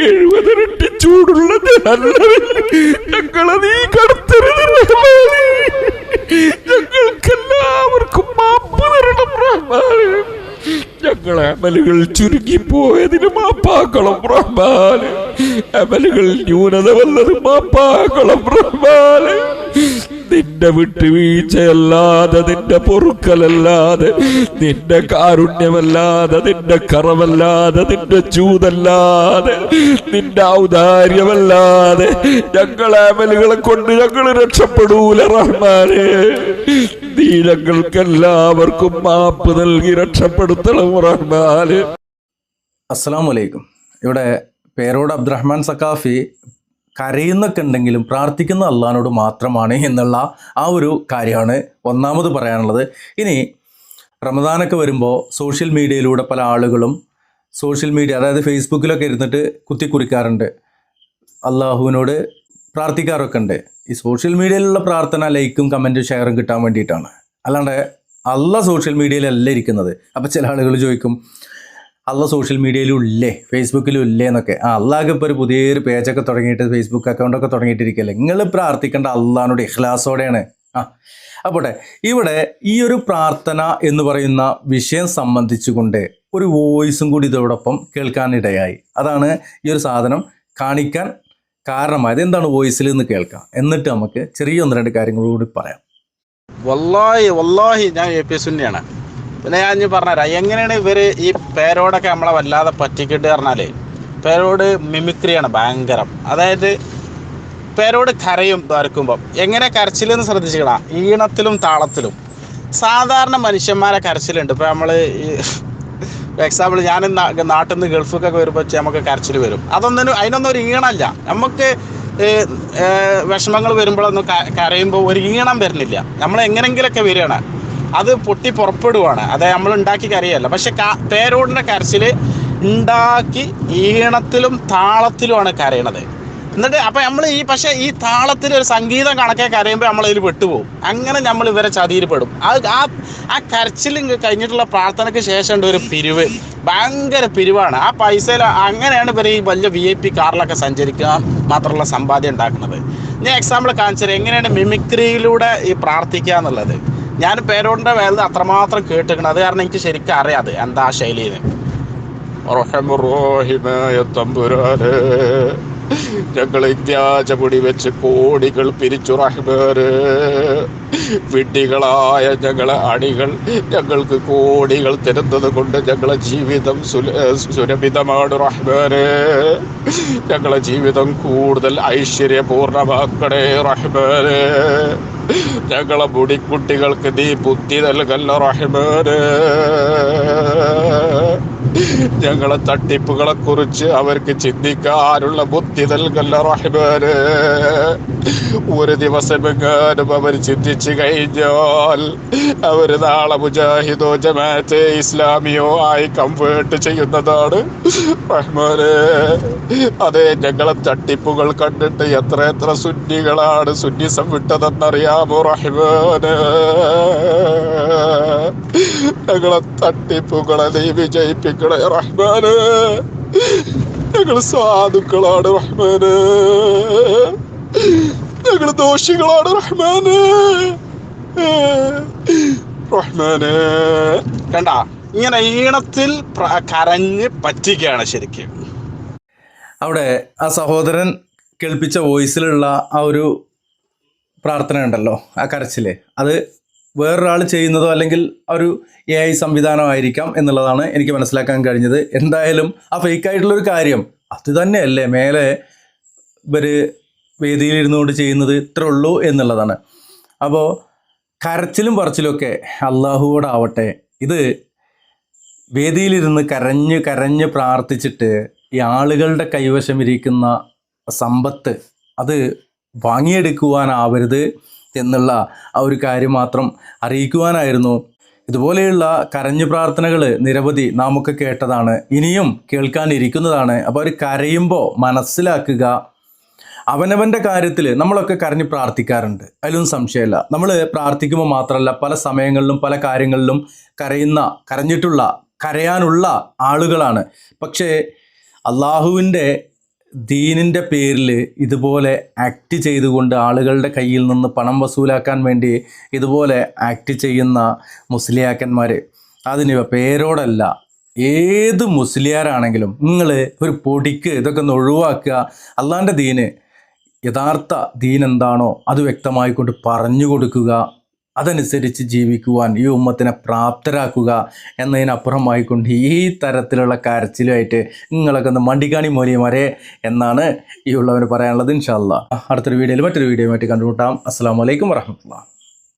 70 ഇരട്ടി ചൂടുള്ള ഞങ്ങളെ നീ കടത്തരുത് റഹ്മാനേ. ഞങ്ങൾക്കെല്ലാവർക്കും മാപ്പ് തരണം റഹ്മാനേ. ഞങ്ങളെ അമലുകൾ ചുരുങ്ങിപ്പോയതിന് മാപ്പാക്കണം റഹ്മാനേ. അമലുകൾ ന്യൂനത വല്ലത് മാപ്പാക്കണം റഹ്മാനേ. നിന്റെ വിട്ടുവീഴ്ചയല്ലാതെ, നിന്റെ പൊറുക്കലല്ലാതെ, നിന്റെ കാരുണ്യമല്ലാതെ, നിന്റെ കറവല്ലാതെ, നിന്റെ ചൂതല്ലാതെ, നിന്റെ ഔദാര്യമല്ലാതെ ഞങ്ങളെ അമലുകളെ കൊണ്ട് ഞങ്ങൾ രക്ഷപ്പെടൂല റഹ്മാനേ. നീ ഞങ്ങൾക്കെല്ലാവർക്കും മാപ്പ് നൽകി രക്ഷപ്പെടുത്തണം റഹ്മാനേ. അസ്സലാമു അലൈക്കും. ഇവിടെ പേരോട് അബ്ദുറഹ്മാൻ സഖാഫി കരയുന്നൊക്കെ ഉണ്ടെങ്കിലും പ്രാർത്ഥിക്കുന്ന അള്ളാഹിനോട് മാത്രമാണ് എന്നുള്ള ആ ഒരു കാര്യമാണ് ഒന്നാമത് പറയാനുള്ളത്. ഇനി റമദാനൊക്കെ വരുമ്പോൾ സോഷ്യൽ മീഡിയയിലൂടെ പല ആളുകളും സോഷ്യൽ മീഡിയ, അതായത് ഫേസ്ബുക്കിലൊക്കെ ഇരുന്നിട്ട് കുത്തിക്കുറിക്കാറുണ്ട്, അള്ളാഹുവിനോട് പ്രാർത്ഥിക്കാറൊക്കെ ഉണ്ട്. ഈ സോഷ്യൽ മീഡിയയിലുള്ള പ്രാർത്ഥന ലൈക്കും കമൻറ്റും ഷെയറും കിട്ടാൻ വേണ്ടിയിട്ടാണ്, അല്ലാണ്ട് അള്ളാഹ് സോഷ്യൽ മീഡിയയിലല്ല ഇരിക്കുന്നത്. അപ്പോൾ ചില ആളുകൾ ചോദിക്കും, അള്ളാഹ് സോഷ്യൽ മീഡിയയിലും ഇല്ലേ, ഫേസ്ബുക്കിലും ഇല്ലേ എന്നൊക്കെ. അള്ളാഹ് ഇപ്പോൾ ഒരു പുതിയൊരു പേജൊക്കെ തുടങ്ങിയിട്ട് ഫേസ്ബുക്ക് അക്കൗണ്ടൊക്കെ തുടങ്ങിയിട്ടിരിക്കുകയല്ലേ. നിങ്ങൾ പ്രാർത്ഥിക്കേണ്ട അള്ളാഹിനോട് ഇഖ്ലാസോടെയാണ്. അപ്പോട്ടെ, ഇവിടെ ഈ ഒരു പ്രാർത്ഥന എന്ന് പറയുന്ന വിഷയം സംബന്ധിച്ചുകൊണ്ട് ഒരു വോയിസും കൂടി ഇതോടൊപ്പം കേൾക്കാനിടയായി. അതാണ് ഈ ഒരു സാധനം കാണിക്കാൻ കാരണമായത്. എന്താണ് വോയിസിൽ നിന്ന് കേൾക്കാം, എന്നിട്ട് നമുക്ക് ചെറിയ 1-2 കാര്യങ്ങൾ കൂടി പറയാം. വല്ലാഹി ഞാൻ AP സുന്നിയാണ്. പിന്നെ ഞാൻ പറഞ്ഞുതരാം എങ്ങനെയാണ് ഇവർ ഈ പേരോടൊക്കെ നമ്മളെ വല്ലാതെ പറ്റിക്കിട്ട് പറഞ്ഞാൽ, പേരോട് മിമിക്രിയാണ് ഭയങ്കരം. അതായത് പേരോട് കരയും വരക്കുമ്പം എങ്ങനെ കരച്ചിലെന്ന് ശ്രദ്ധിച്ചിക്കണം, ഈണത്തിലും താളത്തിലും. സാധാരണ മനുഷ്യന്മാരെ കരച്ചിലുണ്ട്. ഇപ്പോൾ നമ്മൾ ഈ എക്സാമ്പിൾ, ഞാൻ നാട്ടിൽ നിന്ന് ഗൾഫൊക്കെ വരുമ്പോൾ നമുക്ക് കരച്ചിൽ വരും. അതിനൊന്നും ഒരു ഈണമല്ല. നമുക്ക് വിഷമങ്ങൾ വരുമ്പോഴൊന്നും കരയുമ്പോൾ ഒരു ഈണം വരുന്നില്ല. നമ്മൾ എങ്ങനെങ്കിലൊക്കെ വരികയാണ്, അത് പൊട്ടി പുറപ്പെടുവാണ്. അത് നമ്മൾ ഉണ്ടാക്കി കരയല്ല. പക്ഷെ പേരോടിൻ്റെ കരച്ചിൽ ഉണ്ടാക്കി ഈണത്തിലും താളത്തിലുമാണ് കരയണത്. എന്നിട്ട് അപ്പം നമ്മൾ പക്ഷേ ഈ താളത്തിൽ ഒരു സംഗീതം കണക്കെ കരയുമ്പോൾ നമ്മളതിൽ പെട്ടുപോകും. അങ്ങനെ നമ്മൾ ഇവരെ ചതിയിൽപ്പെടും. ആ കരച്ചിൽ കഴിഞ്ഞിട്ടുള്ള പ്രാർത്ഥനയ്ക്ക് ശേഷം ഉണ്ട് ഒരു പിരിവ്, ഭയങ്കര പിരിവാണ്. ആ പൈസയിൽ അങ്ങനെയാണ് ഇവർ ഈ വലിയ VIP കാറിലൊക്കെ സഞ്ചരിക്കാൻ മാത്രമുള്ള സമ്പാദ്യം ഉണ്ടാക്കുന്നത്. ഞാൻ എക്സാമ്പിൾ കാണിച്ചത് എങ്ങനെയാണ് മിമിക്രിയിലൂടെ ഈ പ്രാർത്ഥിക്കുക എന്നുള്ളത്. ഞാൻ പേരോടിൻ്റെ വേദന അത്രമാത്രം കേട്ടിരിക്കണം. അത് കാരണം എനിക്ക് ശരിക്കും അറിയാതെ എന്താ ശൈലിന്ന്. ഞങ്ങളെ വ്യാജപൊടി വെച്ച് കോടികൾ പിരിച്ചു റഹ്മാന്. വിഡ്ഢികളായ ഞങ്ങളെ അണികൾ ഞങ്ങൾക്ക് കോടികൾ തരുന്നത് കൊണ്ട് ഞങ്ങളെ ജീവിതം സുരഭിതമാണ് റഹ്മാന്. ഞങ്ങളെ ജീവിതം കൂടുതൽ ഐശ്വര്യപൂർണമാക്കണേ റഹ്മാന്. ഞങ്ങളെ മുടിക്കുട്ടികൾക്ക് നീ ബുദ്ധി നൽകല്ല റഹ്മാന്. ഞങ്ങളെ തട്ടിപ്പുകളെ കുറിച്ച് അവർക്ക് ചിന്തിക്കാനുള്ള ബുദ്ധി നൽകല്ല റഹ്മാന്. ഒരു ദിവസമെങ്ങാനും അവർ ചിന്തിച്ചു കഴിഞ്ഞാൽ അവർ നാളെ മുജാഹിദോ ജമാഅത്തെ ഇസ്ലാമിയോ ആയി കൺവേർട്ട് ചെയ്യുന്നതാണ് റഹ്മാന്. അതെ, ഞങ്ങളെ തട്ടിപ്പുകൾ കണ്ടിട്ട് എത്ര സുന്നികളാണ് സുന്നിസം വിട്ടതെന്നറിയാമോ റഹ്മാന്. ഞങ്ങളെ തട്ടിപ്പുകളെ നീ വിജയിപ്പിക്കണേ റഹ്മാന്. ഞങ്ങൾ സാധുക്കളാണ് റഹ്മാന്, ഞങ്ങൾ ദോഷികളാണ് റഹ്മാന്. റഹ്മാന് കണ്ട, ഇങ്ങനെ ഈണത്തിൽ കരഞ്ഞ് പറ്റിക്കുകയാണ് ശരിക്കും. അവിടെ ആ സഹോദരൻ കേൾപ്പിച്ച വോയിസിലുള്ള ആ ഒരു പ്രാർത്ഥന ഉണ്ടല്ലോ, ആ കരച്ചിൽ, അത് വേറൊരാൾ ചെയ്യുന്നതോ അല്ലെങ്കിൽ ഒരു AI സംവിധാനമായിരിക്കാം എന്നുള്ളതാണ് എനിക്ക് മനസ്സിലാക്കാൻ കഴിഞ്ഞത്. എന്തായാലും ആ ഫേക്കായിട്ടുള്ളൊരു കാര്യം അത് തന്നെയല്ലേ മേലെ ഇവർ വേദിയിലിരുന്നുകൊണ്ട് ചെയ്യുന്നത്, ഇത്രേ ഉള്ളൂ എന്നുള്ളതാണ്. അപ്പോൾ കരച്ചിലും പറച്ചിലുമൊക്കെ അള്ളാഹുവോടാവട്ടെ. ഇത് വേദിയിലിരുന്ന് കരഞ്ഞ് പ്രാർത്ഥിച്ചിട്ട് ഈ ആളുകളുടെ കൈവശം ഇരിക്കുന്ന സമ്പത്ത് അത് വാങ്ങിയെടുക്കുവാനാവരുത് എന്നുള്ള ആ ഒരു കാര്യം മാത്രം അറിയിക്കുവാനായിരുന്നു. ഇതുപോലെയുള്ള കരഞ്ഞു പ്രാർത്ഥനകൾ നിരവധി നാമൊക്കെ കേട്ടതാണ്, ഇനിയും കേൾക്കാനിരിക്കുന്നതാണ്. അപ്പോൾ അവർ കരയുമ്പോൾ മനസ്സിലാക്കുക, അവനവൻ്റെ കാര്യത്തിൽ നമ്മളൊക്കെ കരഞ്ഞ് പ്രാർത്ഥിക്കാറുണ്ട്, അതിലൊന്നും സംശയമില്ല. നമ്മൾ പ്രാർത്ഥിക്കുമ്പോൾ മാത്രമല്ല, പല സമയങ്ങളിലും പല കാര്യങ്ങളിലും കരയാനുള്ള ആളുകളാണ്. പക്ഷേ അള്ളാഹുവിൻ്റെ ദീനിൻ്റെ പേരിൽ ഇതുപോലെ ആക്ട് ചെയ്തുകൊണ്ട് ആളുകളുടെ കയ്യിൽ നിന്ന് പണം വസൂലാക്കാൻ വേണ്ടി ഇതുപോലെ ആക്ട് ചെയ്യുന്ന മുസ്ലിയാക്കന്മാർ, അതിന് പേരോടല്ല, ഏത് മുസ്ലിയാരാണെങ്കിലും നിങ്ങൾ ഒരു പൊടിക്ക് ഇതൊക്കെ ഒന്ന് ഒഴിവാക്കുക. അള്ളാൻ്റെ ദീന്, യഥാർത്ഥ ദീൻ എന്താണോ അത് വ്യക്തമായിക്കൊണ്ട് പറഞ്ഞു കൊടുക്കുക, അതനുസരിച്ച് ജീവിക്കുവാൻ ഈ ഉമ്മത്തിനെ പ്രാപ്തരാക്കുക എന്നതിനപ്പുറമായിക്കൊണ്ട് ഈ തരത്തിലുള്ള കരച്ചിലുമായിട്ട് നിങ്ങളൊക്കെ ഒന്ന് മണ്ടിക്കാണി മോലിയമാരെ എന്നാണ് ഈ ഉള്ളവന് പറയാനുള്ളത്. ഇൻഷാ അല്ലാഹ് അടുത്തൊരു വീഡിയോയിൽ മറ്റൊരു വീഡിയോയുമായിട്ട് കണ്ടുമുട്ടാം. അസ്സലാമു അലൈക്കും വറഹ്മത്തുള്ളാഹി.